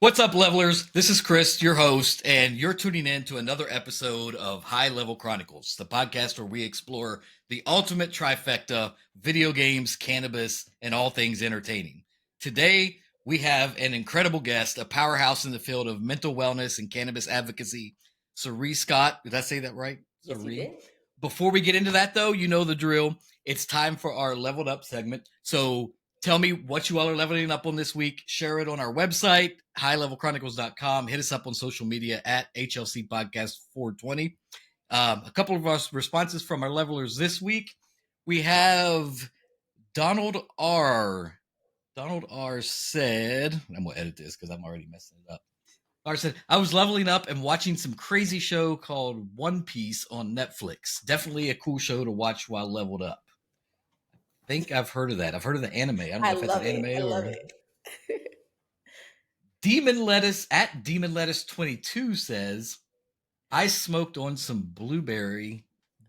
What's up, levelers? This is Chris, your host, and you're tuning in to another episode of High Level Chronicles, the podcast where we explore the ultimate trifecta: video games, cannabis, and all things entertaining. Today, we have an incredible guest, a powerhouse in the field of mental wellness and cannabis advocacy, Cerie Scott. Did I say that right? Yes, you Cerie. did. Before we get into that, though, you know the drill. It's time for our leveled up segment. So tell me what you all are leveling up on this week. Share it on our website, highlevelchronicles.com. Hit us up on social media at HLC Podcast 420. A couple of our responses from our levelers this week. We have Donald R. Donald R said, I'm going to edit this because I'm already messing it up. R said, I was leveling up and watching some crazy show called One Piece on Netflix. Definitely a cool show to watch while leveled up. I think I've heard of that. I've heard of the anime. I don't know I if that's an love it. I anime love or it. Demon Lettuce at Demon Lettuce 22 says, I smoked on some blueberry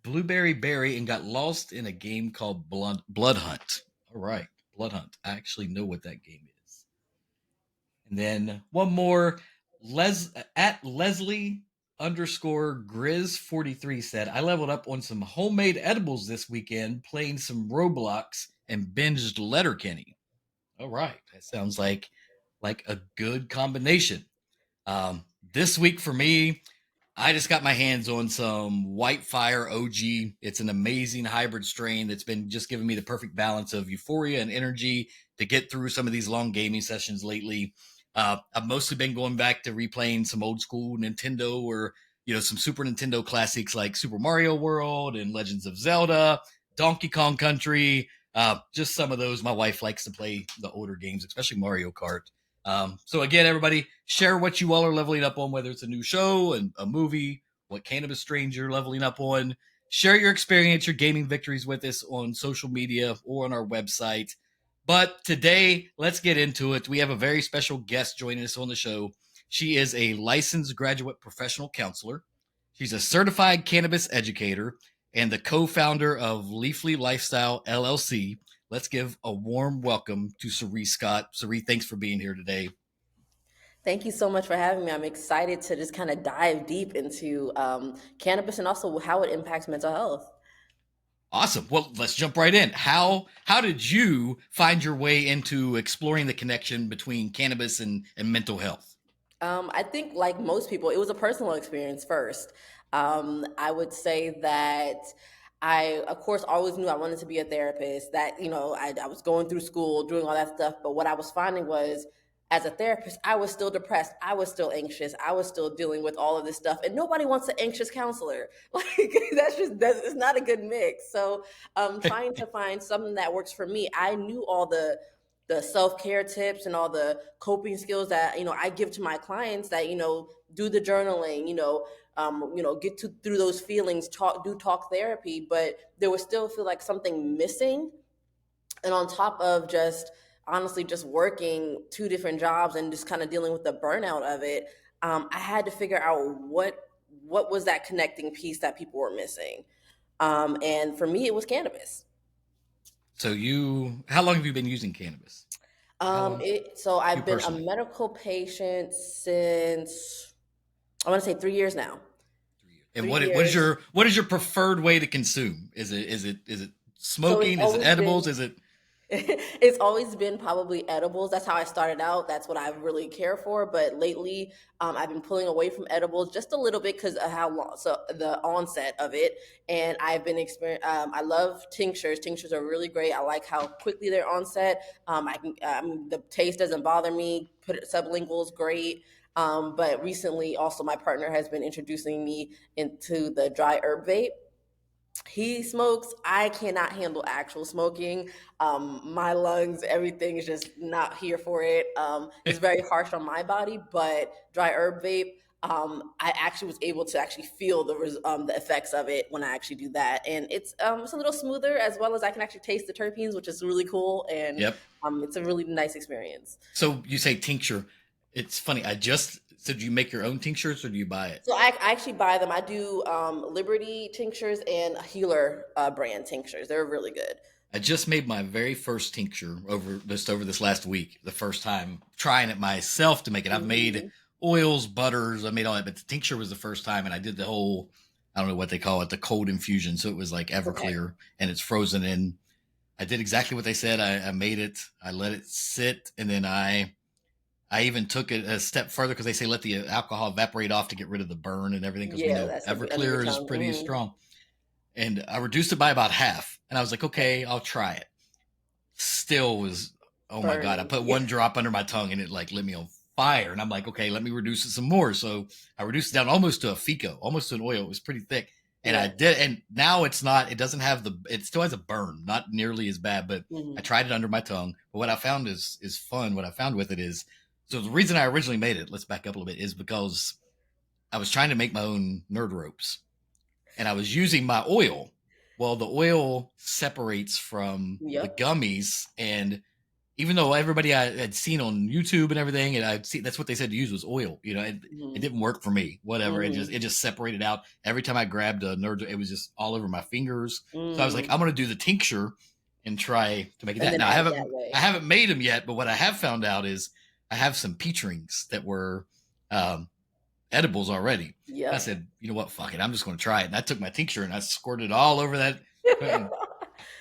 berry and got lost in a game called Blood Hunt. All right, Blood Hunt. I actually know what that game is. And then one more, at Leslie underscore Grizz43 said, I leveled up on some homemade edibles this weekend, playing some Roblox and binged Letterkenny. All right, that sounds like a good combination. This week for me, I just got my hands on some Whitefire OG. It's an amazing hybrid strain that's been just giving me the perfect balance of euphoria and energy to get through some of these long gaming sessions lately. I've mostly been going back to replaying some old school Nintendo or some Super Nintendo classics like Super Mario World and Legends of Zelda, Donkey Kong Country. Just some of those. My wife likes to play the older games, especially Mario Kart. So again, everybody, share what you all are leveling up on, whether it's a new show and a movie, what cannabis strains you're leveling up on. Share your experience, your gaming victories with us on social media or on our website. But today, let's get into it. We have a very special guest joining us on the show. She is a licensed graduate professional counselor. She's a certified cannabis educator and the co-founder of Leafy Lifestyle LLC. Let's give a warm welcome to Cerie Scott. Cerie, thanks for being here today. Thank you so much for having me. I'm excited to just kind of dive deep into cannabis and also how it impacts mental health. Awesome. Well, let's jump right in. How did you find your way into exploring the connection between cannabis and mental health? I think, like most people, it was a personal experience first. I would say that I, of course, always knew I wanted to be a therapist. That I was going through school, doing all that stuff. But what I was finding was, as a therapist, I was still depressed. I was still anxious. I was still dealing with all of this stuff, and nobody wants an anxious counselor. Like that's it's not a good mix. So, trying to find something that works for me. I knew all the self-care tips and all the coping skills that I give to my clients, that do the journaling, get through those feelings, talk therapy. But there would still feel like something missing. And on top of just honestly just working two different jobs and just kind of dealing with the burnout of it, I had to figure out what was that connecting piece that people were missing. And for me, it was cannabis. So how long have you been using cannabis? How long? So You I've been a personally? medical patient since, I want to say, 3 years now. 3 years. And Three what is years. your preferred way to consume? Is it So it's smoking? Is it always been edibles? Is it it's always been probably edibles. That's how I started out. That's what I really care for. But lately, I've been pulling away from edibles just a little bit because of how long, so the onset of it. And I've been I love tinctures. Tinctures are really great. I like how quickly they're onset. The taste doesn't bother me. Put it sublingual is great. But recently, also my partner has been introducing me into the dry herb vape. He smokes. I cannot handle actual smoking. My lungs, everything is just not here for it. It's very harsh on my body. But dry herb vape, I actually was able to actually feel the effects of it when I actually do that, and it's a little smoother, as well as I can actually taste the terpenes, which is really cool. And Yep. it's a really nice experience. So you say tincture. It's funny. So do you make your own tinctures or do you buy it? So I actually buy them. I do Liberty tinctures and Healer brand tinctures. They're really good. I just made my very first tincture over this last week. The first time trying it myself to make it. I've made Mhm. oils, butters, I made all that, but the tincture was the first time, and I did the whole, I don't know what they call it, the cold infusion. So it was like Okay. Everclear, and it's frozen in. I did exactly what they said. I made it. I let it sit, and then I even took it a step further because they say let the alcohol evaporate off to get rid of the burn and everything because we Yeah, know that's gonna be under your Everclear is tongue. pretty Mhm. strong. And I reduced it by about half, and I was like, Okay. okay, I'll try it. Still was, oh my god, I Burning. put Yeah. one drop under my tongue and it like lit me on fire, and I'm like, okay, let me reduce it some more. So I reduced it down almost to a fico, almost to an oil. It was pretty thick, and I Yeah. did, and now it's not, it doesn't have the, it still has a burn, not nearly as bad, but I Mhm. tried it under my tongue. But what I found is fun. What I found with it is, so the reason I originally made it, let's back up a little bit, is because I was trying to make my own nerd ropes, and I was using my oil. Well, the oil separates from the Yep. gummies, and even though everybody I had seen on YouTube and everything, and I'd see that's what they said to use was oil. It Mhm. didn't work for me. Whatever. Mhm. It just separated out. Every time I grabbed a nerd, it was just all over my fingers. So I was like, Mm. I'm gonna do the tincture and try to make it And that. then Now add it that I way. haven't made them yet, but what I have found out is I have some peach rings that were um, edibles already. I Yep. said, you know what, fuck it, I'm just going to try it. And I took my tincture and I squirted it all over that, and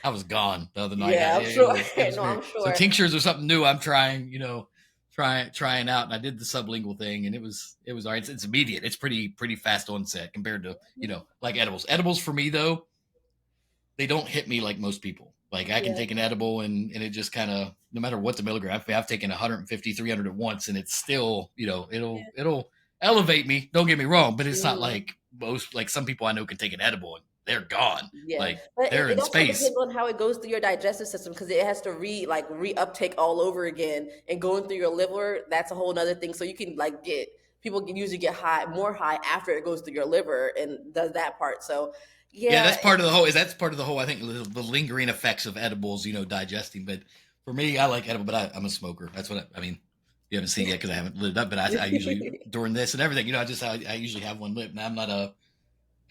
I was gone the other night. Yeah, I'm It sure. was, it was No, very, I'm so sure. tinctures are something new. I'm trying, trying out, and I did the sublingual thing, and it was all right. It's immediate. It's pretty fast onset compared to like edibles. Edibles for me though, they don't hit me like most people. Like I can Yeah. take an edible and it just kind of, no matter what the milligram, I've taken 150, 300 at once, and it's still, Yeah. it'll elevate me. Don't get me wrong, but it's not Mhm. like most, like some people I know can take an edible and they're gone. Yeah, Like but they're it in also space. depends on how it goes through your digestive system because it has to reuptake all over again and going through your liver. That's a whole nother thing. So you can like get people can usually get more high after it goes through your liver and does that part. So Yeah, yeah, that's part of the whole. Is that's part of the whole? I think the lingering effects of edibles, digesting. But for me, I like edible, but I'm a smoker. That's what I mean. You haven't seen it yet because I haven't lived up. But I usually during this and everything, I usually have one lit, and I'm not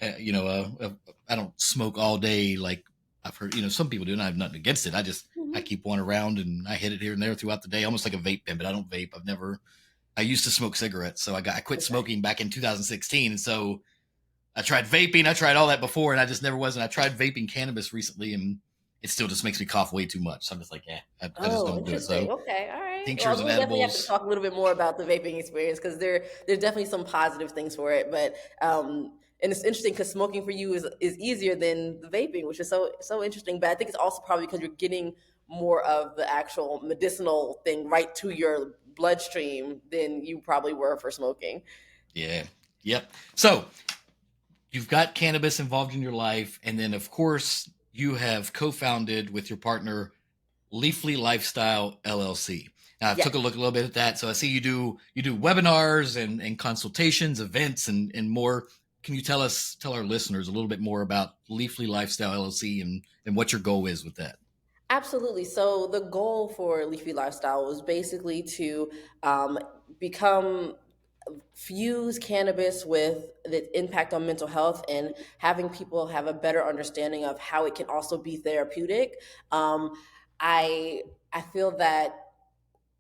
I don't smoke all day like I've heard. Some people do, and I have nothing against it. I Mhm. keep one around and I hit it here and there throughout the day, almost like a vape pen. But I don't vape. I've never. I used to smoke cigarettes, so I quit Okay. smoking back in 2016, and so I tried vaping. I tried all that before, and I just never was. And I tried vaping cannabis recently, and it still just makes me cough way too much. So I'm just like, yeah, I just Oh, don't do it. interesting. So Okay, all right. Well, tinctures and we'll definitely have to edibles. talk a little bit more about the vaping experience because there's definitely some positive things for it. But and it's interesting because smoking for you is easier than the vaping, which is so interesting. But I think it's also probably because you're getting more of the actual medicinal thing right to your bloodstream than you probably were for smoking. Yeah, yep. So you've got cannabis involved in your life, and then of course you have co-founded with your partner Leafly Lifestyle LLC. Now I've Yes. took a look a little bit at that, so I see you do webinars and consultations, events, and more. Can you tell our listeners a little bit more about Leafly Lifestyle LLC and what your goal is with that? Absolutely. So the goal for Leafy Lifestyle was basically to um, become fuse cannabis with the impact on mental health and having people have a better understanding of how it can also be therapeutic. Um, I I feel that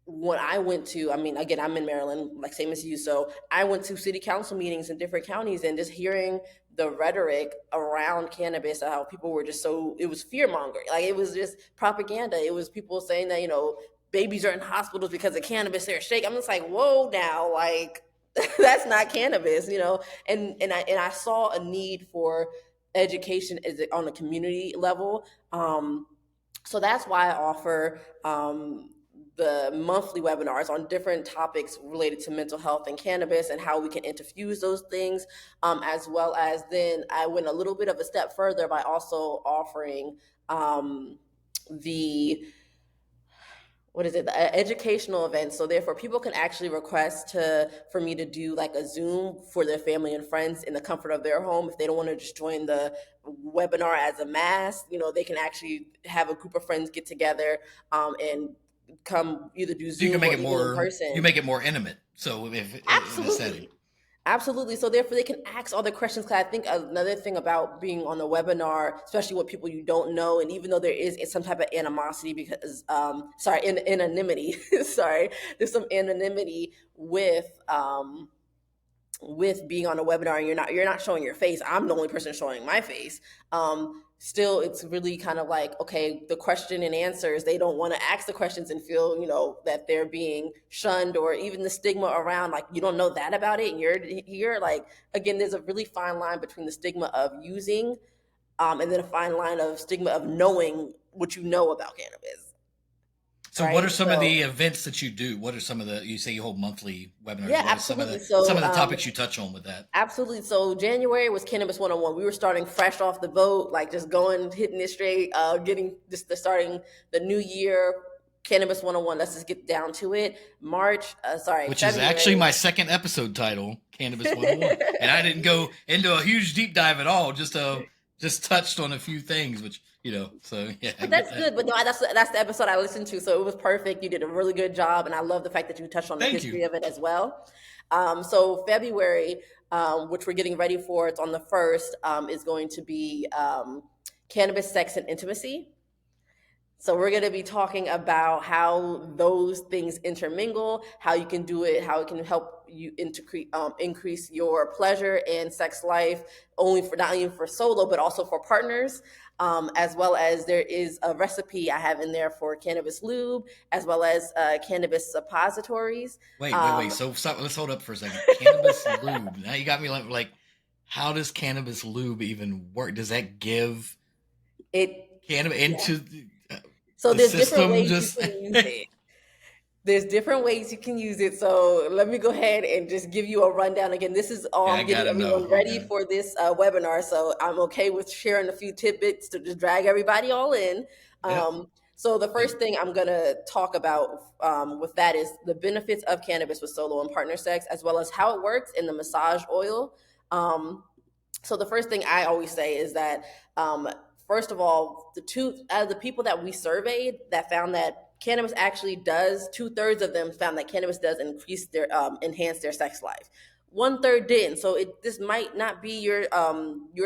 when I went to, I mean, again, I'm in Maryland, like same as you. So I went to city council meetings in different counties and just hearing the rhetoric around cannabis, how people were just so, it was fear mongering. Like it was just propaganda. It was people saying that, babies are in hospitals because of cannabis, they're shake. I'm just like, whoa now, like that's not cannabis, and I saw a need for education on a community level. So that's why I offer the monthly webinars on different topics related to mental health and cannabis and how we can interfuse those things, as well as then I went a little bit of a step further by also offering the what is it, the educational events, so therefore people can actually request to for me to do like a Zoom for their family and friends in the comfort of their home if they don't want to just join the webinar as a mass. They can actually have a group of friends get together and come either do So you can Zoom make or it even in more, person. intimate. So if in a setting. Absolutely. Absolutely. So therefore, they can ask all the questions. Because I think another thing about being on a webinar, especially with people you don't know, and even though there is some type of animosity, because sorry, anonymity. Sorry, there's some anonymity with being on a webinar, and you're not showing your face. I'm the only person showing my face. Still, it's really kind of like, okay, the question and answers, they don't want to ask the questions and feel, that they're being shunned, or even the stigma around, like, you don't know that about it and you're here. Like, again, there's a really fine line between the stigma of using, and then a fine line of stigma of knowing what you know about cannabis, So, what are right? some of So the events that you do? What are some of the, you say you hold monthly webinars? yeah, What are some of absolutely. the some So of the topics you touch on with that? absolutely. So January was Cannabis 101. We were starting fresh off the boat, like just going, hitting it straight, getting just the starting the new year. Cannabis 101. Let's just get down to it. Which is actually February. my second episode title, Cannabis 101. And I didn't go into a huge deep dive at all, just touched on a few things, which, so yeah, I But get that's that. good. But no, that's the episode I listened to, so it was perfect. You did a really good job, and I love the fact that you touched on the Thank you. history of it as well. So February, which we're getting ready for, it's on the first, is going to be cannabis, sex, and intimacy. So we're going to be talking about how those things intermingle, how you can do it, how it can help you increase your pleasure and sex life, only for not only for solo but also for partners. As well as there is a recipe I have in there for cannabis lube, as well as cannabis suppositories. Wait. Um, So stop, let's hold up for a second. Cannabis lube. Now you got me like, how does cannabis lube even work? Does that give it cannabis yeah. into So the there's different system? ways you Just can use it. There's different ways you can use it. So let me go ahead and just give you a rundown again. This is all yeah, I I'm getting gotta know. everyone ready Okay. for this webinar. So I'm okay with sharing a few tidbits to just drag everybody all in. Yep. So the Like, first thing I'm going to talk about with that is the benefits of cannabis with solo and partner sex, as well as how it works in the massage oil. Um, so the first thing I always say is that, first of all, the two out of the people that we surveyed that found that cannabis actually does, 2/3 of them found that cannabis does enhance their sex life. 1/3 didn't. So this might not be your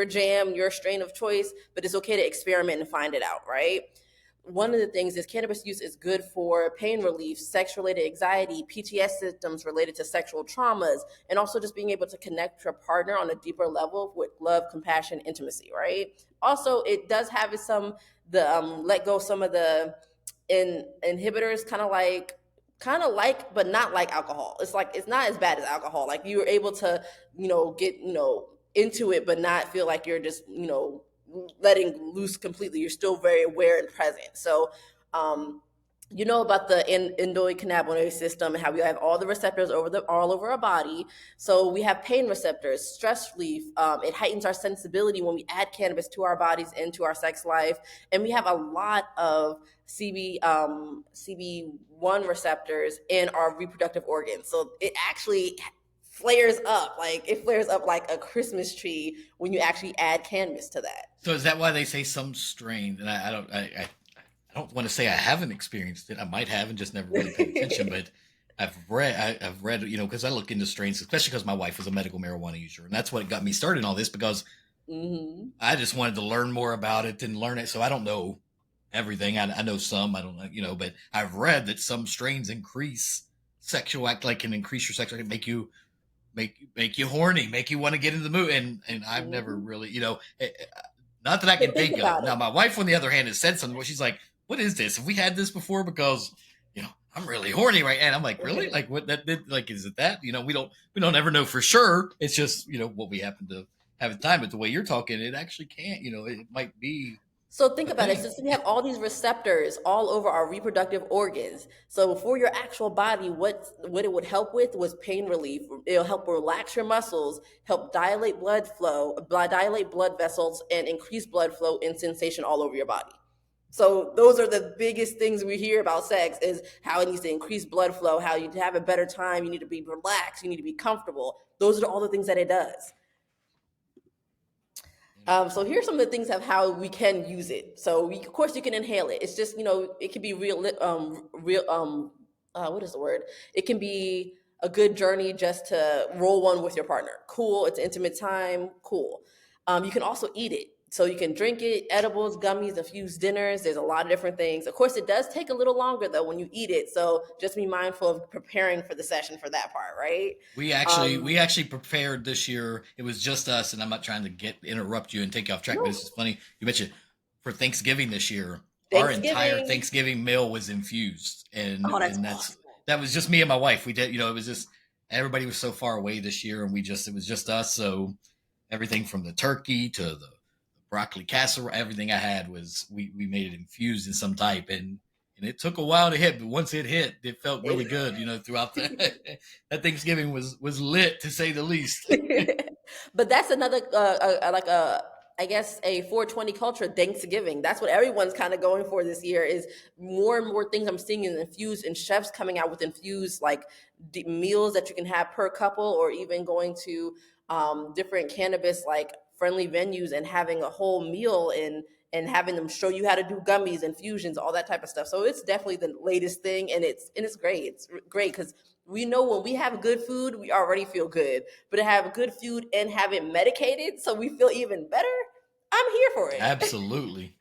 jam, your strain of choice, but it's okay to experiment and find it out, right? One of the things is cannabis use is good for pain relief, sex related anxiety, PTS symptoms related to sexual traumas, and also just being able to connect to your partner on a deeper level with love, compassion, intimacy, right? Also, it does have the let go some of the inhibitors, kind of like but not like alcohol. It's like it's not as bad as alcohol. Like you're able to get into it but not feel like you're just letting loose completely. You're still very aware and present. So about the endocannabinoid system and how we have all the receptors all over our body. So we have pain receptors, stress relief. It heightens our sensibility when we add cannabis to our bodies and to our sex life. And we have a lot of CB1 receptors in our reproductive organs. So it actually flares up like a Christmas tree when you actually add cannabis to that. so is that why they say some strain? And I don't want to say I haven't experienced it. I might have and just never really paid attention. But I've read, because I look into strains, especially because my wife was a medical marijuana user, and that's what got me started in all this because Hmm. I just wanted to learn more about it and learn it. So I don't know everything. I know some. I don't know, but I've read that some strains increase sexual act, like can increase your sexual, make you horny, make you want to get into the mood. And I've never Hmm. really, not that I So can think think of. about Now, it. my wife, on the other hand, has said something where she's like, "What is this? Have we had this before?" Because I'm really horny right now. And I'm like, really? Like, what like, is it that? We don't ever know for sure. It's just, what we happen to have at the time. But the way you're talking, it actually can't, it might be So think a about it. thing. Since we have all these receptors all over our reproductive organs, so for your actual body, what it would help with was pain relief. It'll help relax your muscles, help dilate blood vessels, and increase blood flow and sensation all over your body. So those are the biggest things we hear about sex is how it needs to increase blood flow, how you have a better time, you need to be relaxed, you need to be comfortable. Those are all the things that it does. So here's some of the things of how we can use it. So of course you can inhale it. It's just it can be real. What is the word? It can be a good journey just to roll one with your partner. Cool. It's intimate time. Cool. You can also eat it. So you can drink it, edibles, gummies, infused dinners. There's a lot of different things. Of course, it does take a little longer though when you eat it. So just be mindful of preparing for the session for that part, right? We Um, actually prepared this year. It was just us, and I'm not trying to get interrupt you and take you off track, but it's no, just funny. You mentioned for Thanksgiving this year, our entire Thanksgiving. Thanksgiving meal was infused, Oh, that's and awesome. that was just me and my wife. We did, it was just everybody was so far away this year, and it was just us. So everything from the turkey to the broccoli casserole, everything I had was we made it infused in some type, and it took a while to hit, but once it hit, it felt really good. Throughout the that Thanksgiving was lit to say the least. But that's another like a I guess a 420 culture Thanksgiving. That's what everyone's kind of going for this year is more and more things I'm seeing in infused and chefs coming out with infused like meals that you can have per couple or even going to different cannabis like friendly venues and having a whole meal and having them show you how to do gummies, infusions, all that type of stuff. So it's definitely the latest thing, and it's great. It's great because we know when we have good food, we already feel good. But to have good food and have it medicated, so we feel even better, I'm here for it. Absolutely.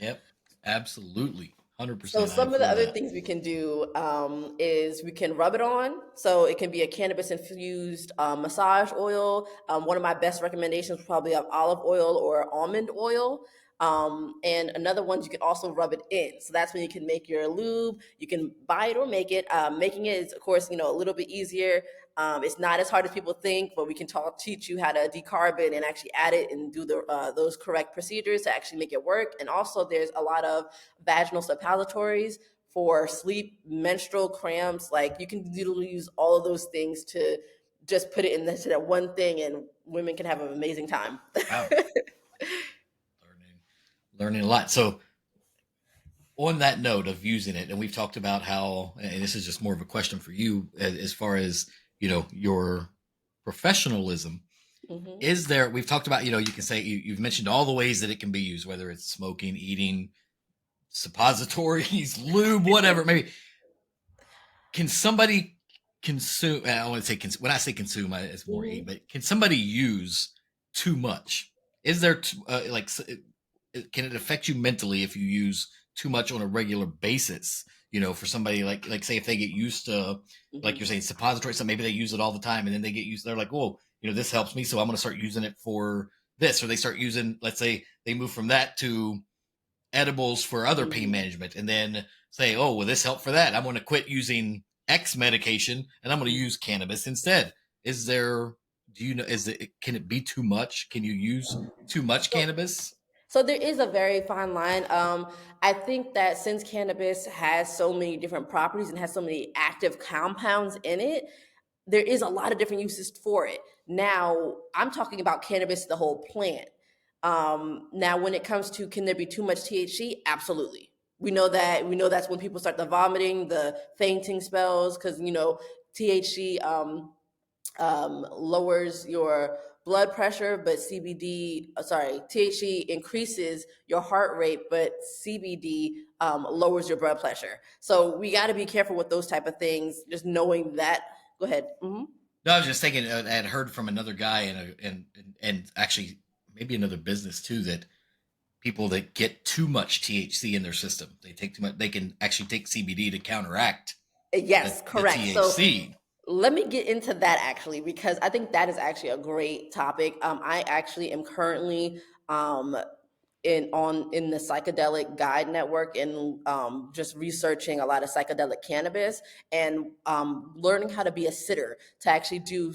Yep. Absolutely. So 100%. I some of the feel other that. things we can do is we can rub it on. So it can be a cannabis infused massage oil. One of my best recommendations probably of olive oil or almond oil. And another one you can also rub it in. So that's when you can make your lube. You can buy it or make it. Making it is of course a little bit easier. It's not as hard as people think, but we can teach you how to decarb it and actually add it and do those correct procedures to actually make it work. And also, there's a lot of vaginal suppositories for sleep, menstrual cramps. Like you can literally use all of those things to just put it into that one thing, and women can have an amazing time. Wow. Learning learning a lot. So on that note of using it, and we've talked about how, and this is just more of a question for you as far as, your professionalism. Hmm. Is there, we've talked about, you can say, you've mentioned all the ways that it can be used, whether it's smoking, eating, suppositories, lube, whatever, maybe. Can somebody consume? I want to say when I say consume, it's more eat. Hmm. But can somebody use too much? Is there can it affect you mentally if you use too much on a regular basis? For somebody like say if they get used to, like Hmm. you're saying, suppository, so maybe they use it all the time, and then they get used. They're like, "Whoa, this helps me, so I'm going to start using it for this." Or they start using, let's say, they move from that to edibles for other pain Hmm. management, and then say, "Oh, will this help for that? I'm going to quit using X medication and I'm going to use cannabis instead." Is there? Do you know? Is it? Can it be too much? Can you use too much So, cannabis? so there is a very fine line. I think that since cannabis has so many different properties and has so many active compounds in it, there is a lot of different uses for it. Now, I'm talking about cannabis, the whole plant. Now, when it comes to can there be too much THC? Absolutely. We know that. We know that's when people start the vomiting, the fainting spells, because THC lowers your blood pressure, but THC increases your heart rate, but CBD lowers your blood pressure. So we got to be careful with those type of things. Just knowing that. Go ahead. Hmm. No, I was just thinking. I had heard from another guy and actually maybe another business too, that people that get too much THC in their system, they take too much. They can actually take CBD to counteract Yes, the correct. So THC. let me get into that actually, because I think that is actually a great topic. I actually am currently um, in the psychedelic guide network and just researching a lot of psychedelic cannabis and learning how to be a sitter to actually do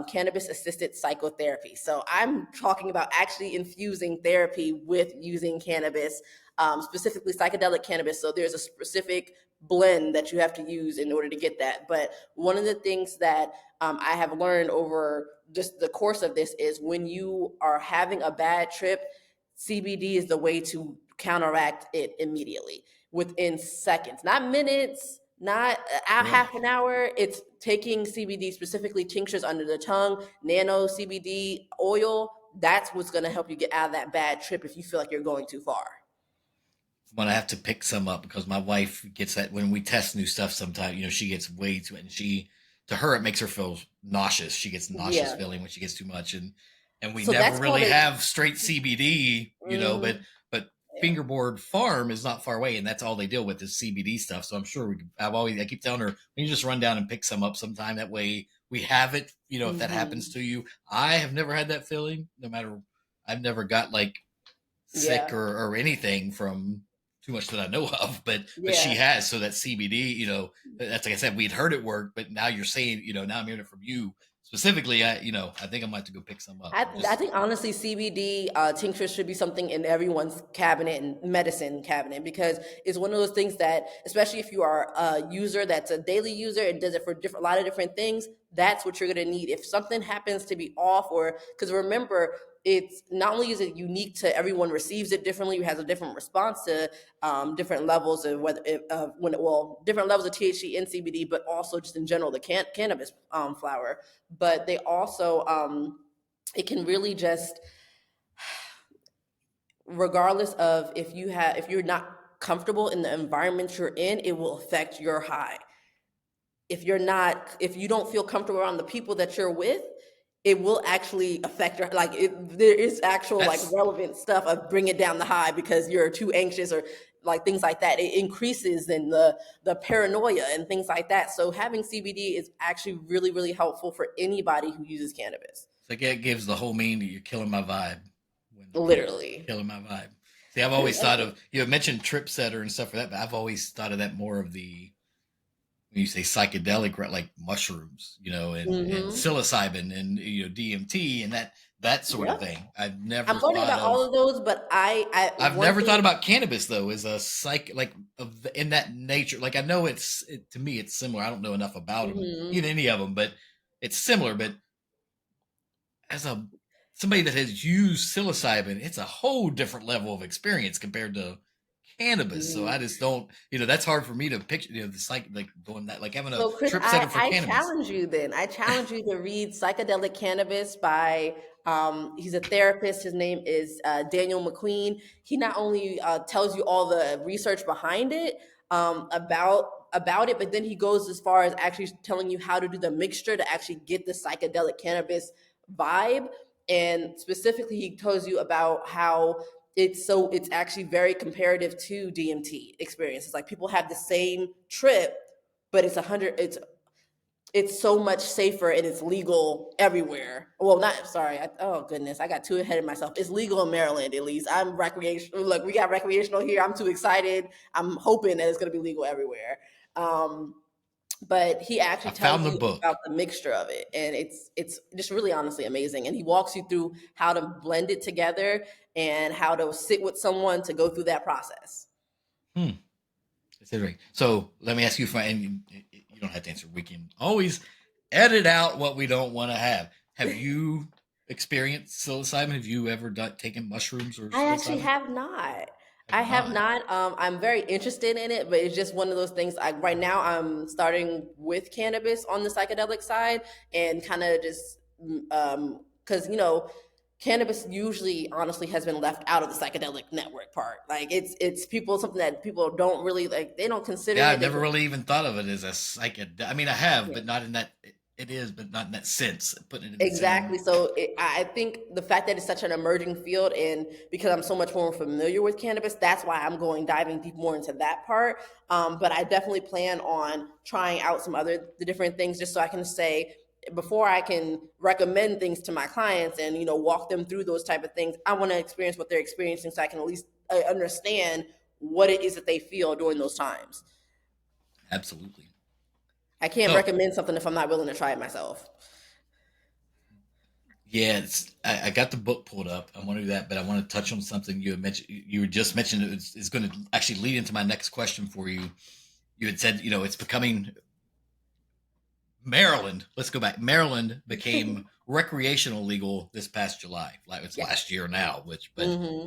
cannabis assisted psychotherapy. So I'm talking about actually infusing therapy with using cannabis, specifically psychedelic cannabis. So there's a specific blend that you have to use in order to get that. But one of the things that I have learned over just the course of this is when you are having a bad trip, CBD is the way to counteract it immediately within seconds, not minutes, not Really? half an hour. It's taking CBD, specifically tinctures under the tongue, nano CBD oil. That's what's going to help you get out of that bad trip if you feel like you're going too far. I'm gonna have to pick some up because my wife gets that when we test new stuff. Sometimes she gets way too, and she to her it makes her feel nauseous. She gets nauseous Yeah. feeling when she gets too much, and we So never that's called really a. have straight CBD, Mm, but yeah. Fingerboard Farm is not far away, and that's all they deal with is CBD stuff. So I'm sure I keep telling her, when you just run down and pick some up sometime, that way we have it. If that happens Hmm. to you, I have never had that feeling. No matter, I've never got like sick Yeah. or anything from too much that I know of, but she Yeah. has. So that CBD, that's like I said, we'd heard it work, but now you're saying, now I'm hearing it from you specifically. I think I might have to go pick some up and I just. think honestly, CBD tinctures should be something in everyone's cabinet and medicine cabinet, because it's one of those things that, especially if you are a user that's a daily user and does it for a lot of different things, that's what you're going to need. If something happens to be off, or because remember, it's not only is it unique to everyone receives it differently, has a different response to different levels of whether different levels of THC in CBD, but also just in general the cannabis flower. But they also it can really just, regardless of if you're not comfortable in the environment you're in, it will affect your high. If you don't feel comfortable around the people that you're with, it will actually affect your, like, there is actual like That's relevant stuff of bring it down the high because you're too anxious, or like things like that. It increases in the paranoia and things like that. So having CBD is actually really, really helpful for anybody who uses cannabis. like it gives the whole meaning that you're killing my vibe when Literally. killing my vibe. See, I've always thought of, you have mentioned trip setter and stuff for that, but I've always thought of that more of the, when you say psychedelic, right, like mushrooms, and Hmm. psilocybin and DMT and that sort of Yep. thing. I'm learning about all of those, but I've one never thought thing. about cannabis though as a like in that nature. Like I know to me it's similar. I don't know enough about them, Hmm. even any of them, but it's similar. But as a somebody that has used psilocybin, it's a whole different level of experience compared to cannabis. So I Hmm. just don't, that's hard for me to picture. It's like going that, like having a So, Chris, trip setter for I cannabis. challenge you then. I challenge you to read Psychedelic Cannabis by, he's a therapist. His name is Daniel McQueen. He not only tells you all the research behind it, about it, but then he goes as far as actually telling you how to do the mixture to actually get the psychedelic cannabis vibe. And specifically, he tells you about how it's actually very comparative to DMT experiences. Like people have the same trip, but it's so much safer and it's legal everywhere. Well, not sorry. Oh goodness, I got too ahead of myself. It's legal in Maryland, at least. I'm recreational. Look, we got recreational here. I'm too excited. I'm hoping that it's going to be legal everywhere. Um, but he I actually tells found the you book. about the mixture of it, and it's just really honestly amazing. And he walks you through how to blend it together and how to sit with someone to go through that process. Hmm. Considering. So let me ask you, and you don't have to answer. We can always edit out what we don't want to have. Have you experienced psilocybin? Have you ever taken mushrooms or I actually psilocybin? have not. Have I have not. not. I'm very interested in it, but it's just one of those things. Right now, I'm starting with cannabis on the psychedelic side, and kind of just because cannabis usually, honestly, has been left out of the psychedelic network part. Like it's people something that people don't really like. They don't consider Yeah, it. I've They never just. really even thought of it as a psychedelic. I mean, I have, but not in that. It is, but not in that sense. Putting it in the same. Exactly. So I think the fact that it's such an emerging field, and because I'm so much more familiar with cannabis, that's why I'm going diving deep more into that part. But I definitely plan on trying out some other the different things, just so I can say, before I can recommend things to my clients and walk them through those type of things, I want to experience what they're experiencing, so I can at least understand what it is that they feel during those times. Absolutely. I can't So recommend something if I'm not willing to try it myself. yeah, I got the book pulled up. I want to do that, but I want to touch on something you had mentioned. You were just mentioned it's going to actually lead into my next question for you. You had said, it's becoming Maryland. Let's go back. Maryland became recreational legal this past July. Like it's last Yes. year now, but Hmm.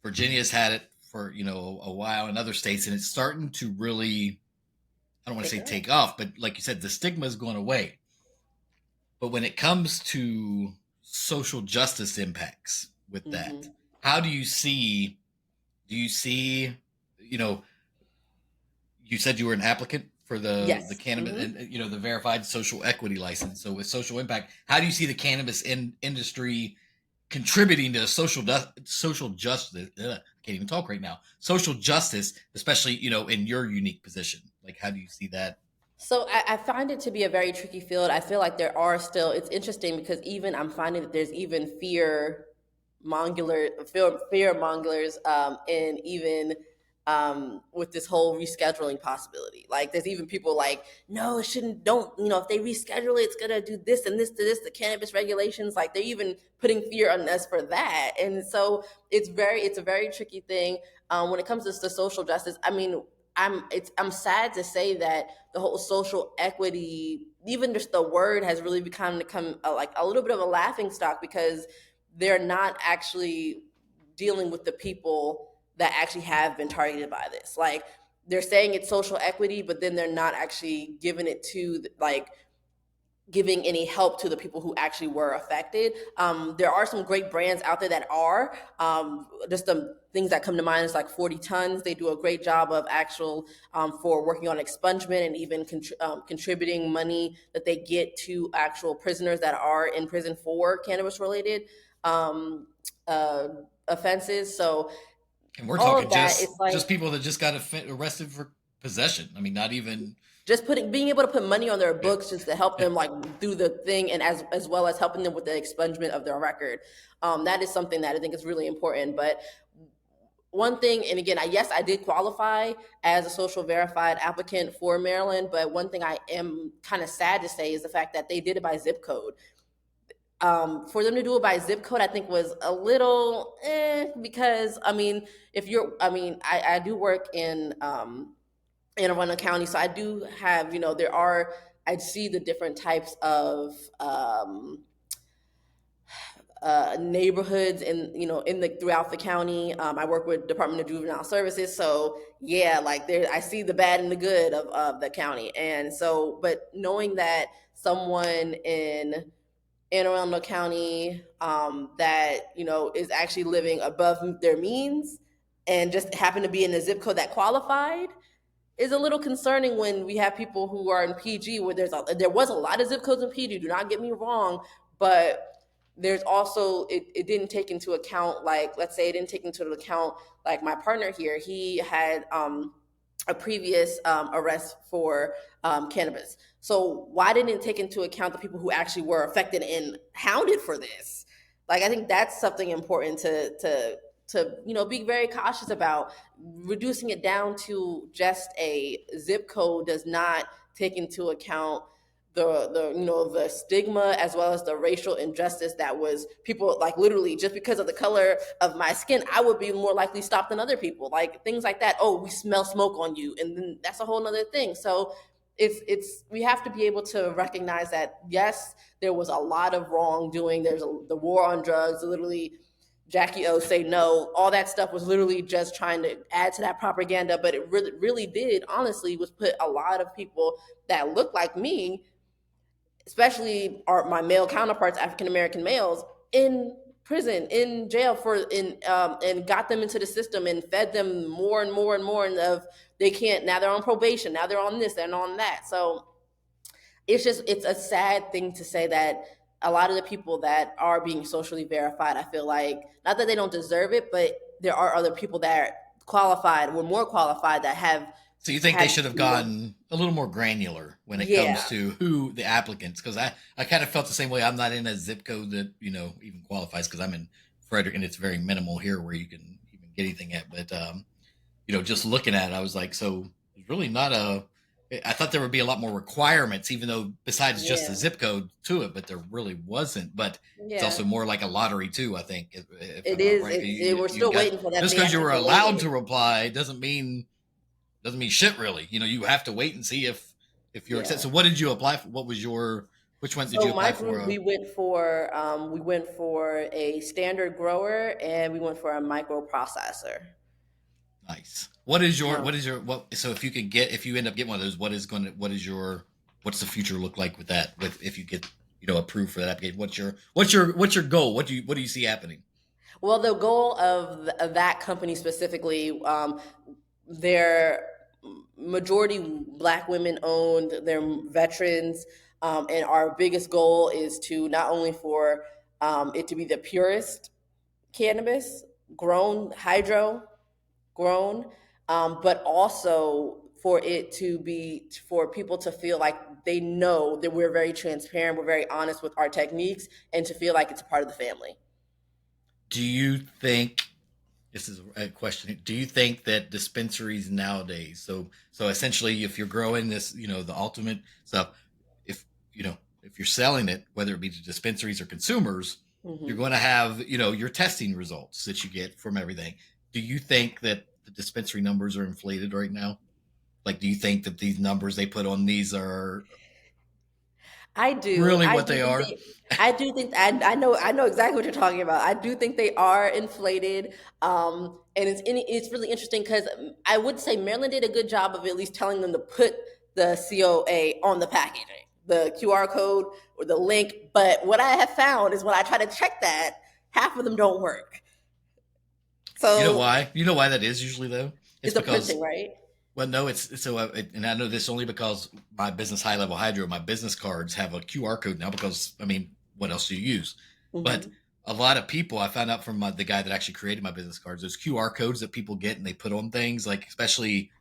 Virginia's had it for a while in other states, and it's starting to really, I don't want to Take say it up. take off, but like you said, the stigma is going away. But when it comes to social justice impacts with that, Hmm. how do you see? Do you see? You know, you said you were an applicant for the Yes. cannabis Hmm. and the verified social equity license. So with social impact, how do you see the cannabis industry contributing to social justice? I can't even talk right now. Social justice, especially in your unique position. Like, how do you see that? So I find it to be a very tricky field. I feel like there are still. It's interesting because even I'm finding that there's even fear mongers, and even with this whole rescheduling possibility. Like there's even people like, no, it shouldn't. Don't if they reschedule it, it's gonna do this and this to this. The cannabis regulations, like they're even putting fear on us for that. And so it's a very tricky thing when it comes to the social justice. I mean, I'm sad to say that the whole social equity, even just the word, has really become like a little bit of a laughing stock because they're not actually dealing with the people that actually have been targeted by this. Like they're saying it's social equity, but then they're not actually giving it to like giving any help to the people who actually were affected. There are some great brands out there that are. Just the things that come to mind is like 40 Tons. They do a great job of actual for working on expungement and even contributing money that they get to actual prisoners that are in prison for cannabis related um, uh, offenses. So And we're all talking of that, it's like just people that just got arrested for possession. I mean, not even. just being able to put money on their books just to help them like do the thing, and as well as helping them with the expungement of their record. That is something that I think is really important. But one thing, and again, yes, I did qualify as a social verified applicant for Maryland, but one thing I am kind of sad to say is the fact that they did it by zip code. For them to do it by zip code, I think was a little because I mean, I do work in Anne Arundel County. So I do have, I see the different types of neighborhoods in the throughout the county. I work with Department of Juvenile Services, so yeah, like there, I see the bad and the good of the county, and so, but knowing that someone in Anne Arundel County that is actually living above their means and just happen to be in a zip code that qualified is a little concerning when we have people who are in PG where there was a lot of zip codes in PG. Do not get me wrong, but there's also it didn't take into account, like let's say it didn't take into account, like my partner here, he had a previous arrest for cannabis. So why didn't it take into account the people who actually were affected and hounded for this? Like I think that's something important to be very cautious about. Reducing it down to just a zip code does not take into account the stigma as well as the racial injustice that was people, like literally just because of the color of my skin I would be more likely stopped than other people, like things like that. Oh, we smell smoke on you, and then that's a whole nother thing. So it's we have to be able to recognize that yes, there was a lot of wrongdoing. The war on drugs, literally Jackie O say no, all that stuff was literally just trying to add to that propaganda. But it really did, honestly, was put a lot of people that look like me, especially my male counterparts, African American males, in prison, in jail and got them into the system and fed them more and more and more. And they can't, now they're on probation, now they're on this and on that. So it's a sad thing to say that a lot of the people that are being socially verified, I feel like, not that they don't deserve it, but there are other people that were more qualified, that have So you think they had should have more. gotten a little more granular when it Yeah, comes to who the applicants? Because I kind of felt the same way. I'm not in a zip code that even qualifies because I'm in Frederick, and it's very minimal here where you can even get anything at. But just looking at it, I was like, so there's really not a. I thought there would be a lot more requirements, even though besides just the yeah, zip code to it, but there really wasn't. But it's yeah. also more like a lottery too. I think, if It I'm not is. right, We're you still got waiting for that. just They because you actually were delayed allowed it. to reply doesn't mean shit really. You have to wait and see if you're accepted. Yeah. So what did you apply for? Which one did you So my apply for? group, we went for a standard grower and we went for a microprocessor. Nice. Um, What is your what? So if you end up getting one of those, what's the future look like with that? With if you get approved for that application, what's your goal? What do you see happening? well, the goal of that company specifically, their majority Black women owned. They're veterans, and our biggest goal is to not only for it to be the purest cannabis grown, hydro grown, but also for it to be for people to feel like they know that we're very transparent, we're very honest with our techniques, and to feel like it's a part of the family. Do you think this is a question? Do you think that dispensaries nowadays, so essentially, if you're growing this, the ultimate stuff, if if you're selling it, whether it be to dispensaries or consumers, you're Mm-hmm. going to have your testing results that you get from everything. Do you think that the dispensary numbers are inflated right now? Like, do you think that these numbers they put on these are I do. really I what do they think are? they. I do think. I know exactly what you're talking about. I do think they are inflated, and it's really interesting because I would say Maryland did a good job of at least telling them to put the COA on the packaging, the QR code or the link. But what I have found is when I try to check that, half of them don't work. You know So why? You know why that is usually though. It's it's the because printing, right? well, no, it's so, and I know this only because my business high level hydro, my business cards have a QR code now. Because I mean, what else do you use? But Hmm. a lot of people, I found out from the guy that actually created my business cards, those QR codes that people get and they put on things, like especially,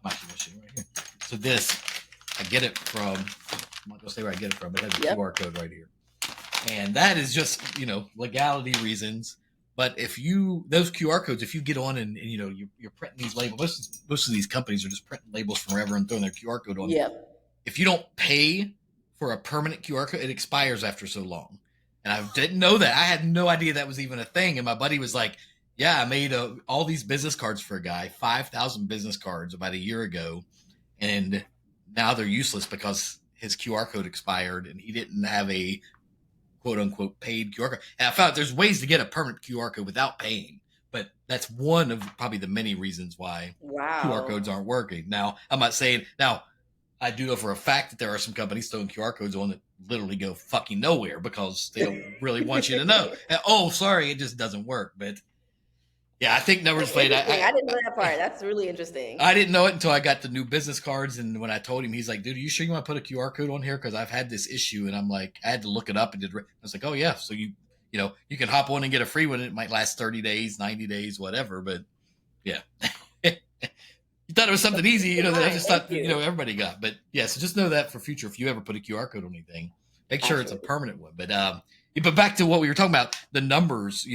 I'm actually going to show you right here. So this, I get it from. I'm not going to say where I get it from, but it has a Yep. QR code right here, and that is just legality reasons. But if you those QR codes, if you get on and you're printing these labels, most of these companies are just printing labels forever and throwing their QR code on. Yep. If you don't pay for a permanent QR code, it expires after so long. And I didn't know that. I had no idea that was even a thing. And my buddy was like, "Yeah, I made all these business cards for a guy, 5,000 business cards about a year ago, and now they're useless because his QR code expired and he didn't have a quote unquote paid QR code." And I found there's ways to get a permanent QR code without paying, but that's one of probably the many reasons why QR Wow. codes aren't working. Now, I'm not saying now I do know for a fact that there are some companies throwing QR codes on that literally go fucking nowhere because they don't really want you to know. And, oh, sorry, it just doesn't work. But yeah, I think numbers That's played. interesting. I didn't know that part. That's really I interesting. didn't know it until I got the new business cards, and when I told him, he's like, "Dude, are you sure you want to put a QR code on here? Because I've had this issue." And I'm like, I had to look it up and I was like, "Oh yeah, so you can hop on and get a free one. It might last 30 days, 90 days, whatever." But yeah, you thought it was something easy, Keep in that I mind. just Thank thought you. everybody got. But yeah, so just know that for future, if you ever put a QR code on anything, make sure it's a Absolutely. permanent one. But back to what we were talking about, the numbers.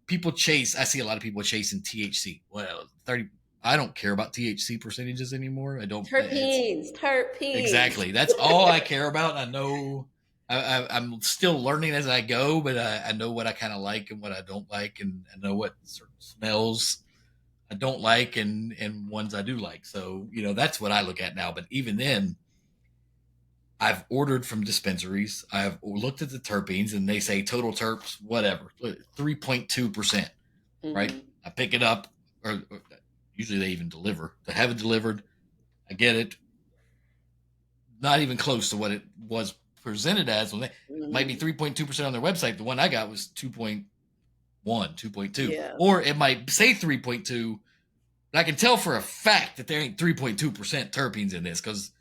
People chase. I see a lot of people chasing THC. Well, 30. I don't care about THC percentages anymore. I don't. It's Terpenes, terpenes. exactly that's all I care about. I know. I'm still learning as I go, but I know what I kind of like and what I don't like, and I know what certain smells I don't like and ones I do like. So that's what I look at now. But even then, I've ordered from dispensaries. I've looked at the terpenes, and they say total terps, whatever, 3.2%. Right? Hmm. I pick it up, or usually they even deliver. They have it delivered. I get it. Not even close to what it was presented as. When they might be Hmm. 3.2% on their website. The one I got was 2.1, 2.2, Yeah. or it might say 3.2. But I can tell for a fact that there ain't 3.2% terpenes in this, because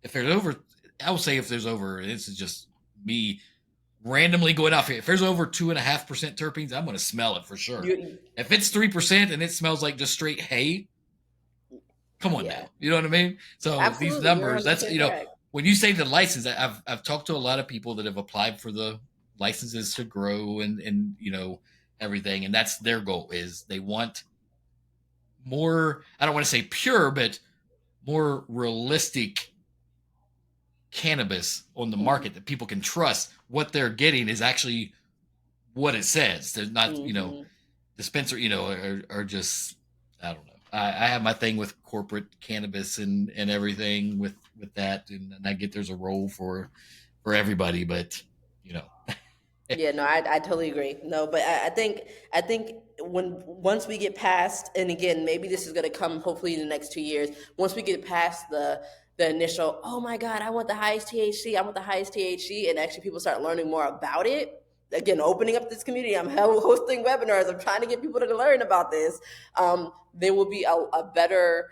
if there's over, I will say if there's over, this is just me randomly going off here. If there's over 2.5% terpenes, I'm going to smell it for sure. You, If it's 3% and it smells like just straight hay, come on yeah. now. You know what I mean? So these Absolutely. You're numbers, that's 100% correct. when you say the license, I've talked to a lot of people that have applied for the licenses to grow and everything, and that's their goal is they want more. I don't want to say pure, but more realistic cannabis on the market Hmm. that people can trust. What they're getting is actually what it says. They're not Hmm. dispenser, are just I don't know. I have my thing with corporate cannabis and everything with that, and I get there's a role for everybody, but you know, Yeah, no, I totally agree. No, but I think when once we get past, and again, maybe this is going to come hopefully in the next 2 years. Once we get past the initial, oh my God, I want the highest THC, I want the highest THC, and actually people start learning more about it. Again, opening up this community, I'm hosting webinars. I'm trying to get people to learn about this. There will be a better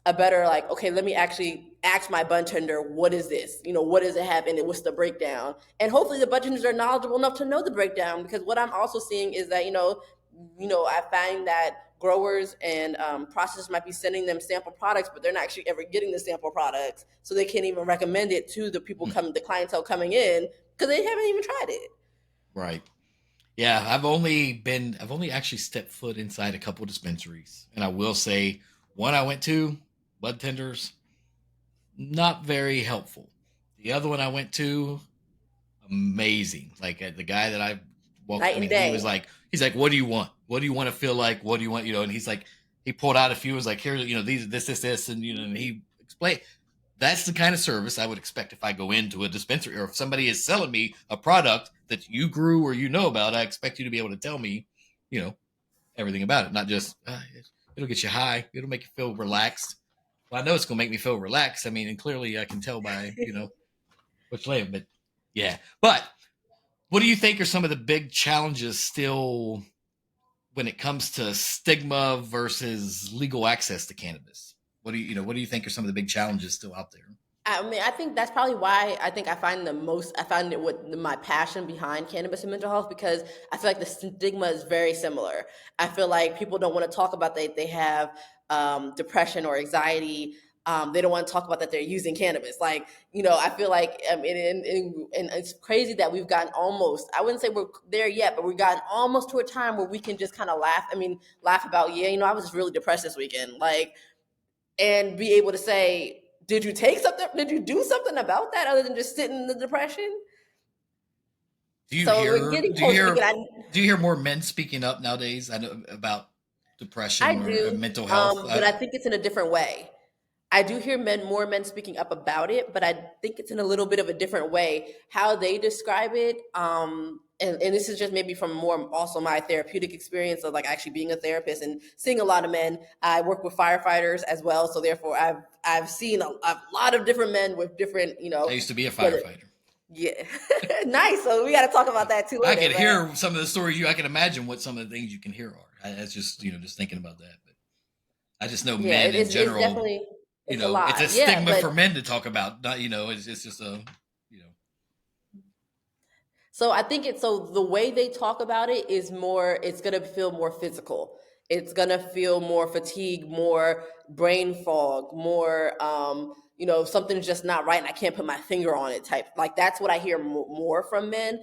a better like, okay, let me actually ask my bartender, what is this? What does it have in it? What's the breakdown? And hopefully the bartenders are knowledgeable enough to know the breakdown, because what I'm also seeing is that I find that growers and processors might be sending them sample products, but they're not actually ever getting the sample products, so they can't even recommend it to the people Hmm. coming, the clientele coming in, because they haven't even tried it. Right. Yeah, I've only actually stepped foot inside a couple dispensaries, and I will say one I went to, bud tenders, not very helpful. The other one I went to, amazing. Like the guy that I walked, Night I and mean, day. he's like, what do you want? What do you want to feel like? What do you want? And he's like, he pulled out a few, was like, here, these, this, and and he explained. That's the kind of service I would expect if I go into a dispensary, or if somebody is selling me a product that you grew or you know about. I expect you to be able to tell me, you know, everything about it, not just it'll get you high, it'll make you feel relaxed. Well, I know it's going to make me feel relaxed. I mean, and clearly I can tell by what's laying. But yeah, but what do you think are some of the big challenges still when it comes to stigma versus legal access to cannabis? What do you think are some of the big challenges still out there? I mean, I think that's probably why I think I find it with my passion behind cannabis and mental health, because I feel like the stigma is very similar. I feel like people don't want to talk about that they have depression or anxiety. They don't want to talk about that they're using cannabis. Like, I feel like, and it's crazy that we've gotten almost, I wouldn't say we're there yet, but we've gotten almost to a time where we can just kind of laugh. I mean, laugh about, yeah, I was just really depressed this weekend. Like, and be able to say, did you take something? Did you do something about that other than just sit in the depression? Do you So we're hear getting do you closer. hear Again, do you hear more men speaking up nowadays? I know about I depression or do, mental health. but I think it's in a different way. I do hear more men speaking up about it, but I think it's in a little bit of a different way. How they describe it, and this is just maybe from more also my therapeutic experience of like actually being a therapist and seeing a lot of men. I work with firefighters as well, so therefore I've seen a lot of different men with different, I used to be a whether, firefighter. yeah, nice. So we got to talk about that too I later, could man. hear some of the stories. I can imagine what some of the things you can hear are. That's just just thinking about that. But I just know Yeah, men in it's general. definitely it's a It's a lot. Yeah, stigma but for men to talk about. Not it's just a you know. so I think it's so the way they talk about it is more, it's going to feel more physical. It's going to feel more fatigue, more brain fog, more, something's just not right and I can't put my finger on it type. Like that's what I hear more from men.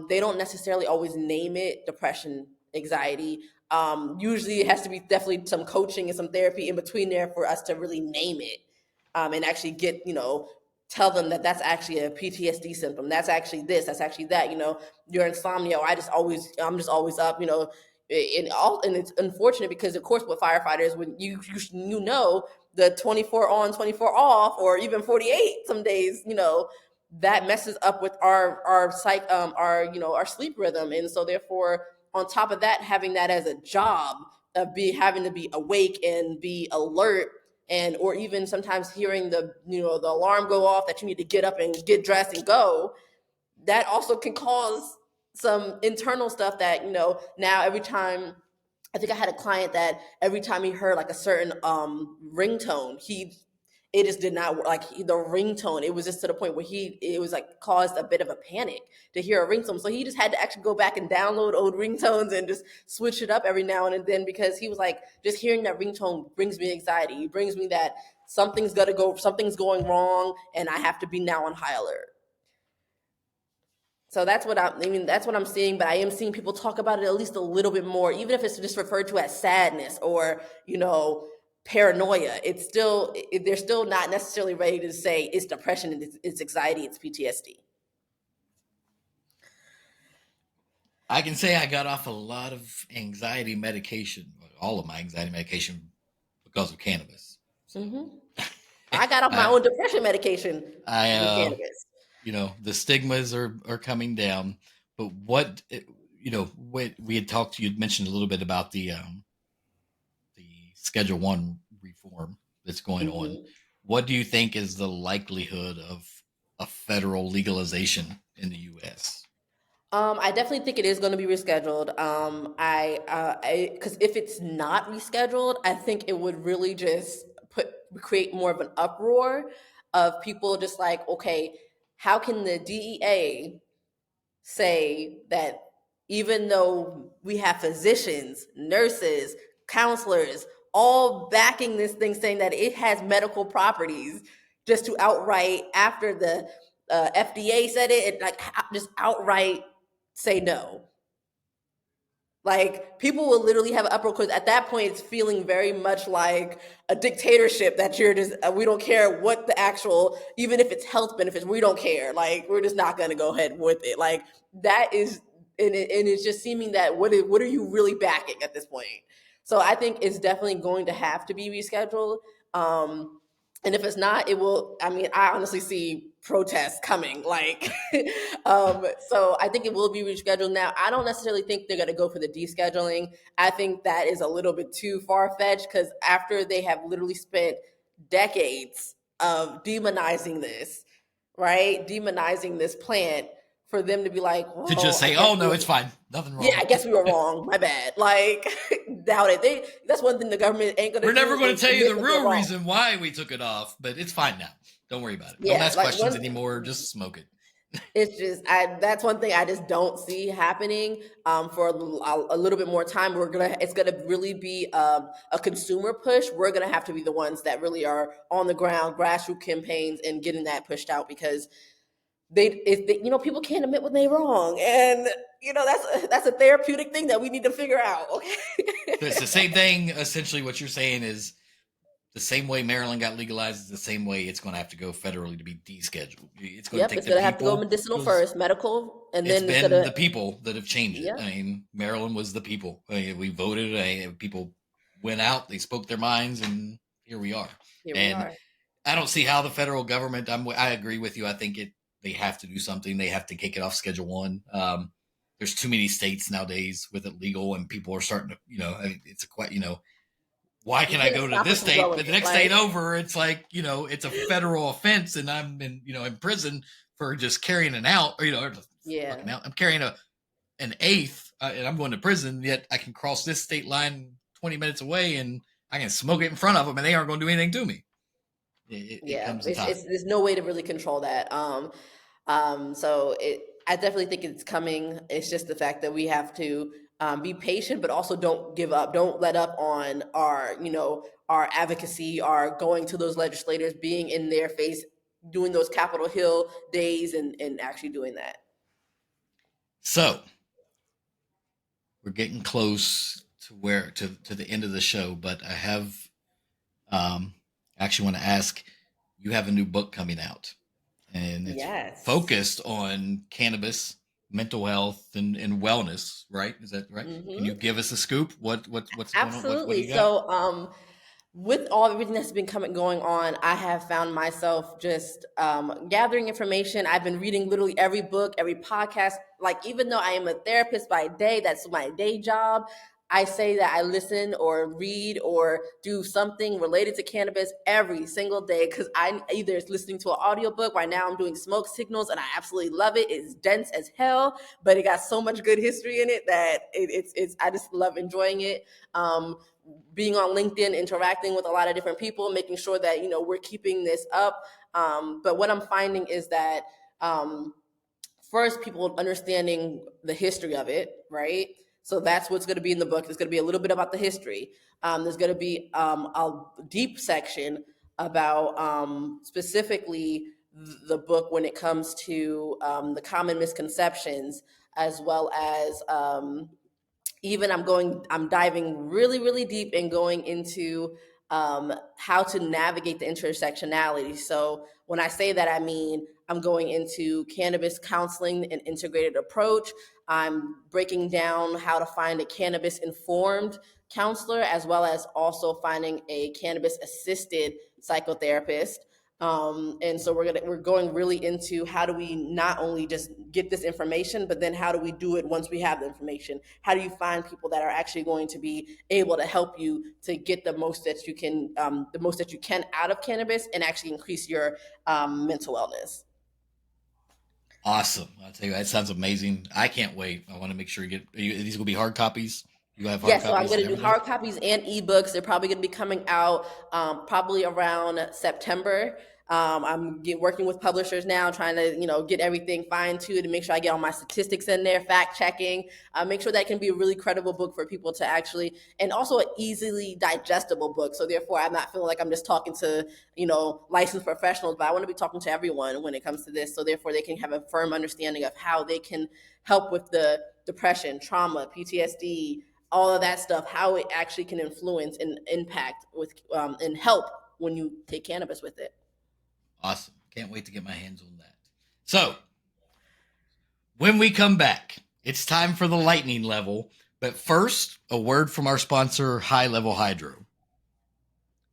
They don't necessarily always name it depression, anxiety. Usually it has to be definitely some coaching and some therapy in between there for us to really name it, and actually get, tell them that that's actually a PTSD symptom. That's actually this. That's actually that. Your insomnia. Or I'm just always up. And it's unfortunate because of course with firefighters, when the 24 on 24 off, or even 48 some days, that messes up with our psych, our sleep rhythm. And so therefore, on top of that, having that as a job of having to be awake and be alert, and or even sometimes hearing the alarm go off that you need to get up and get dressed and go, that also can cause some internal stuff that, now every time, I think I had a client that every time he heard like a certain ringtone, it just did not work. Like the ringtone, it was just to the point where it was like caused a bit of a panic to hear a ringtone. So he just had to actually go back and download old ringtones and just switch it up every now and then, because he was like, just hearing that ringtone brings me anxiety. It brings me that something's going wrong, and I have to be now on high alert. So that's what I'm seeing, but I am seeing people talk about it at least a little bit more, even if it's just referred to as sadness or, paranoia. They're still not necessarily ready to say it's depression, and it's anxiety, it's PTSD. I can say I got off a lot of anxiety medication, all of my anxiety medication, because of cannabis. So Hmm. I got off my I own depression medication I with cannabis. the stigmas are coming down. But what what we had talked to, you'd mentioned a little bit about the Schedule One reform that's going on. Hmm. What do you think is the likelihood of a federal legalization in the U.S.? I definitely think it is going to be rescheduled. Because if it's not rescheduled, I think it would really just create more of an uproar of people just like, okay, how can the DEA say that even though we have physicians, nurses, counselors, all backing this thing, saying that it has medical properties, just to outright, after the FDA said it, like just outright say no. Like people will literally have an uproar because at that point it's feeling very much like a dictatorship that you're just we don't care what the actual, even if it's health benefits, we don't care. Like we're just not going to go ahead with it. Like that is, and it's just seeming that what are you really backing at this point? So I think it's definitely going to have to be rescheduled. Um, and if it's not, it will. I mean, I honestly see protests coming. Like, so I think it will be rescheduled. Now, I don't necessarily think they're going to go for the descheduling. I think that is a little bit too far fetched because after they have literally spent decades of demonizing this, right, demonizing this plant, for them to be like, To just "Well, I say, guess oh, we no, were, it's fine. Nothing yeah, wrong. I guess we were wrong. My bad." Like, doubt it. That's one thing the government ain't going We're to never do going is to tell you admit the that they're real wrong. reason why we took it off, but it's fine now. Don't worry about it. Don't Yeah, ask like questions one. anymore. Just smoke it. It's just that's one thing I just don't see happening for a little bit more time. It's gonna really be a consumer push. We're gonna have to be the ones that really are on the ground, grassroots campaigns, and getting that pushed out because people can't admit when they're wrong, and that's a therapeutic thing that we need to figure out. Okay. It's the same thing. Essentially, what you're saying is the same way Maryland got legalized is the same way it's going to have to go federally to be descheduled. It's going to Yep, take it's the gonna have to go people medicinal because first, medical, and it's then it's been gonna. the people that have changed it. I Yep, mean, Maryland was the people. I mean, we voted. People went out. They spoke their minds, and here we are. here we And are. I don't see how the federal government. I agree with you. I think they have to do something. They have to kick it off Schedule One. There's too many states nowadays with it legal, and people are starting to. I mean, it's a quite. Why You can I can't go to stop this us from state, growing but the it. next Like, state over, it's like it's a federal offense, and I'm in prison for just carrying an out, or fucking yeah. out. I'm carrying an eighth, and I'm going to prison. Yet I can cross this state line 20 minutes away, and I can smoke it in front of them, and they aren't going to do anything to me. It Yeah, comes a time. it's there's no way to really control that. So I definitely think it's coming. It's just the fact that we have to be patient, but also don't give up. Don't let up on our advocacy, our going to those legislators, being in their face, doing those Capitol Hill days, and actually doing that. So we're getting close to the end of the show, but I have um, actually want to ask. You have a new book coming out, and it's Yes. focused on cannabis, mental health, and wellness. Right? Is that right? Can you Hmm. give us a scoop? What's going on? What do Absolutely. you got? So, with everything that's been going on, I have found myself just gathering information. I've been reading literally every book, every podcast. Like, even though I am a therapist by day, that's my day job. I say that I listen or read or do something related to cannabis every single day because I either is listening to an audiobook. Right now, I'm doing Smoke Signals and I absolutely love it. It's dense as hell, but it got so much good history in it that it's I just love enjoying it. Being on LinkedIn, interacting with a lot of different people, making sure that we're keeping this up. But what I'm finding is that um, first, people understanding the history of it, right? So that's what's going to be in the book. There's going to be a little bit about the history. There's going to be a deep section about specifically the book when it comes to the common misconceptions, as well as even I'm diving really, really deep and going into how to navigate the intersectionality. So when I say that, I mean I'm going into cannabis counseling and integrated approach. I'm breaking down how to find a cannabis informed counselor, as well as also finding a cannabis assisted psychotherapist. And so we're going really into how do we not only just get this information, but then how do we do it once we have the information? How do you find people that are actually going to be able to help you to get the most that you can out of cannabis, and actually increase your mental wellness? Awesome! I'll tell you, that sounds amazing. I can't wait. I want to make sure you get these. Will be hard copies. You have hard Yes, so I'm copies going and to do everything? hard copies and ebooks. They're probably going to be coming out probably around September. Working with publishers now, trying to get everything fine tuned and make sure I get all my statistics in there, fact checking, make sure that can be a really credible book for people to actually, and also an easily digestible book. So therefore, I'm not feeling like I'm just talking to licensed professionals, but I want to be talking to everyone when it comes to this. So therefore, they can have a firm understanding of how they can help with the depression, trauma, PTSD, all of that stuff, how it actually can influence and impact with and help when you take cannabis with it. Awesome. Can't wait to get my hands on that. So, when we come back, it's time for the lightning level. But first, a word from our sponsor, High Level Hydro.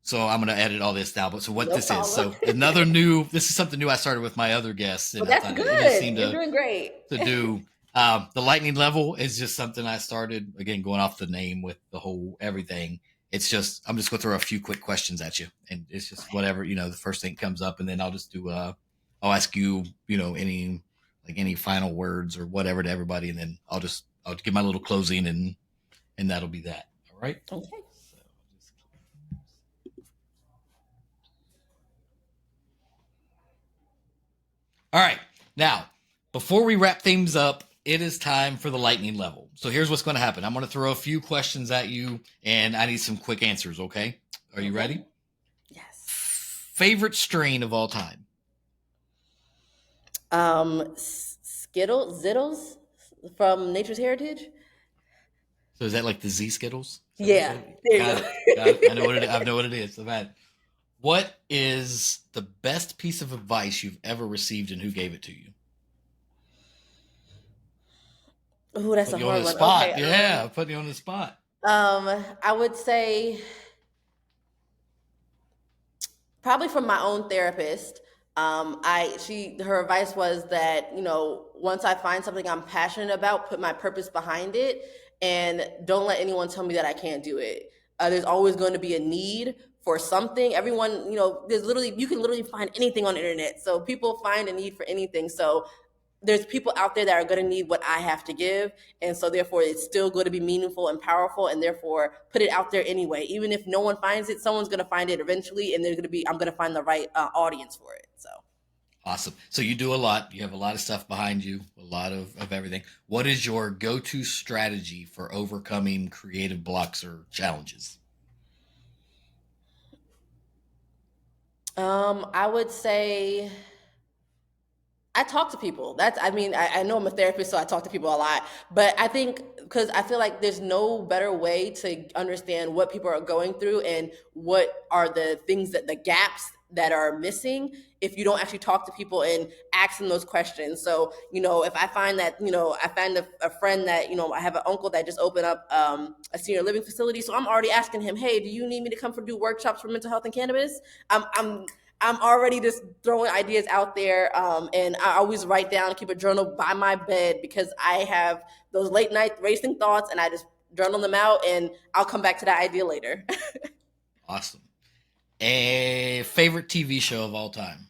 So I'm going to edit all this now. But so what No this is, problem. so this is something new I started with my other guests, and But I that's thought it just good. seemed You're doing great. to do. The lightning level is just something I started again, going off the name with the whole everything. It's just I'm just going to throw a few quick questions at you, and it's just whatever the first thing comes up, and then I'll just do. I'll ask you, any final words or whatever to everybody, and then I'll give my little closing, and that'll be that. All right. Okay. So, all right. Now, before we wrap things up, it is time for the lightning level. So here's what's going to happen. I'm going to throw a few questions at you, and I need some quick answers. Okay? Are you Okay. ready? Yes. Favorite strain of all time? Skittles, Zittles from Nature's Heritage. So is that like the Z Skittles? Is that what you Yeah, said? there you Got go. it. Got it. I know what it is. I know what it is. So bad. What is the best piece of advice you've ever received, and who gave it to you? Ooh, that's Put a you on hard the one. Okay. spot. Yeah, putting you on the spot. I would say probably from my own therapist. Her advice was that once I find something I'm passionate about, put my purpose behind it, and don't let anyone tell me that I can't do it. There's always going to be a need for something. Everyone, you can literally find anything on the internet. So people find a need for anything. So there's people out there that are going to need what I have to give, and so therefore it's still going to be meaningful and powerful, and therefore put it out there anyway. Even if no one finds it, someone's going to find it eventually, and I'm going to find the right audience for it. So Awesome. So you do a lot. You have a lot of stuff behind you, a lot of everything. What is your go-to strategy for overcoming creative blocks or challenges? I would say I talk to people. I know I'm a therapist, so I talk to people a lot. But I think because I feel like there's no better way to understand what people are going through and what are the gaps that are missing if you don't actually talk to people and ask them those questions. So, if I find that, I find a friend that, I have an uncle that just opened up a senior living facility. So I'm already asking him, hey, do you need me to come do workshops for mental health and cannabis? I'm already just throwing ideas out there. And I always write down, keep a journal by my bed because I have those late night racing thoughts and I just journal them out and I'll come back to that idea later. Awesome. A favorite TV show of all time?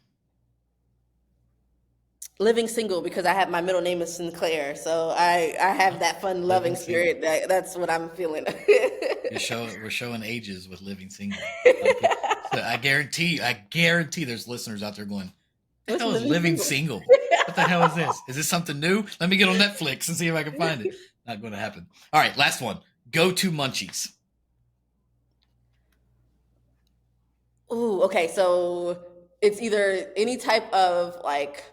Living single because I have my middle name is Sinclair. So I have that fun loving Living Single. spirit. That's what I'm feeling. We're showing ages with Living Single. I like it. So I guarantee there's listeners out there going, "What the What's hell is living Living single? Single? What the hell is this? Is this something new? Let me get on Netflix and see if I can find it." Not going to happen. All right, last one. Go to munchies. Ooh, okay. So it's either any type of like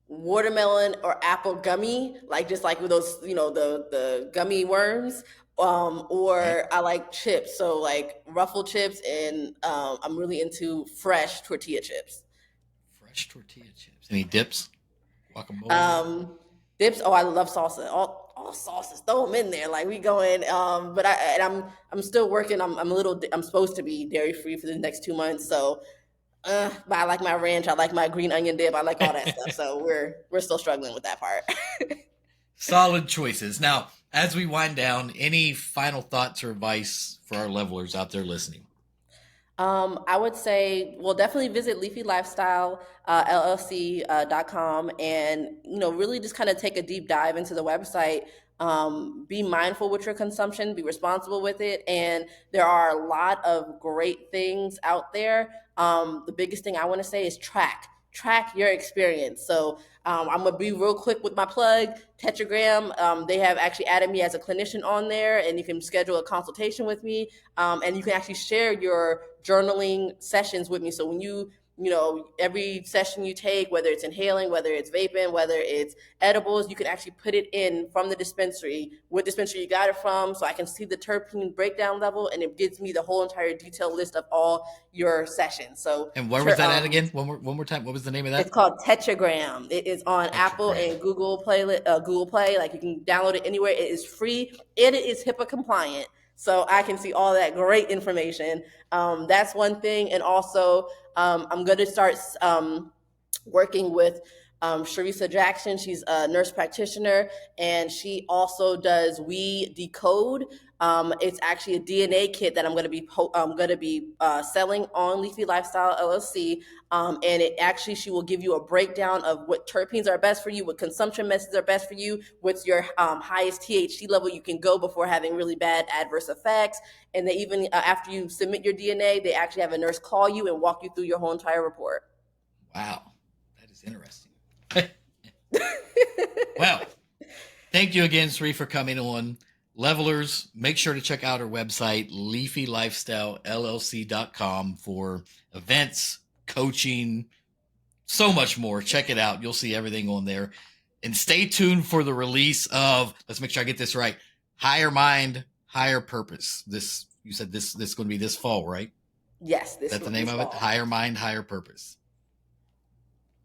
watermelon or apple gummy, like just like with those, the gummy worms. Right? Or I like chips, so like ruffle chips, and I'm really into fresh tortilla chips. Fresh tortilla chips. Any dips? Guacamole. Um, Dips. Oh, I love salsa. All sauces. Throw them in there. Like we going. But I'm still working. I'm supposed to be dairy free for the next 2 months. So, but I like my ranch. I like my green onion dip. I like all that stuff. So we're still struggling with that part. Solid choices. Now, as we wind down, any final thoughts or advice for our levelers out there listening? I would say, well, definitely visit Leafy Lifestyle LLC.com and really just kind of take a deep dive into the website. Be mindful with your consumption, be responsible with it. And there are a lot of great things out there. The biggest thing I want to say is track your experience. So I'm gonna be real quick with my plug. Tetragram, they have actually added me as a clinician on there, and you can schedule a consultation with me, and you can actually share your journaling sessions with me. So when every session you take, whether it's inhaling, whether it's vaping, whether it's edibles, you can actually put it in from the dispensary, what dispensary you got it from, so I can see the terpene breakdown level, and it gives me the whole entire detailed list of all your sessions. So, And where was that at again? One more time. What was the name of that? it's called Tetragram. It is on Apple Tetragram. and Google Play. Like, you can download it anywhere. It is free. It is HIPAA compliant, so I can see all that great information. That's one thing, and also I'm going to start working with Sharisa Jackson. She's a nurse practitioner, and she also does We Decode. It's actually a DNA kit that I'm going to be selling on Leafy Lifestyle LLC. And she will give you a breakdown of what terpenes are best for you, what consumption methods are best for you, what's your highest THC level you can go before having really bad adverse effects. And they even, after you submit your DNA, they actually have a nurse call you and walk you through your whole entire report. Wow, that is interesting. Well, thank you again, Sri, for coming on. Levelers, make sure to check out our website, leafylifestylellc.com, for events, coaching, so much more. Check it out. You'll see everything on there. And stay tuned for the release of, let's make sure I get this right, Higher Mind, Higher Purpose. You said this is going to be this fall, right? Yes. That's the name of it? Higher Mind, Higher Purpose.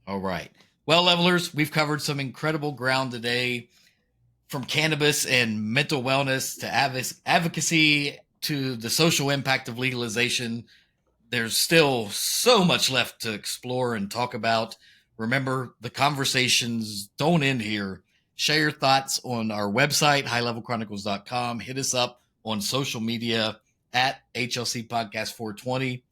All right. Well, levelers, we've covered some incredible ground today, from cannabis and mental wellness to advocacy to the social impact of legalization. There's still so much left to explore and talk about. Remember, the conversations don't end here. Share your thoughts on our website, highlevelchronicles.com. Hit us up on social media at HLC Podcast 420.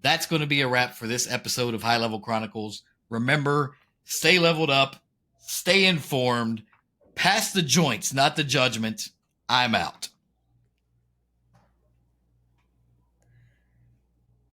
That's going to be a wrap for this episode of High Level Chronicles. Remember, stay leveled up, stay informed, pass the joints, not the judgment. I'm out.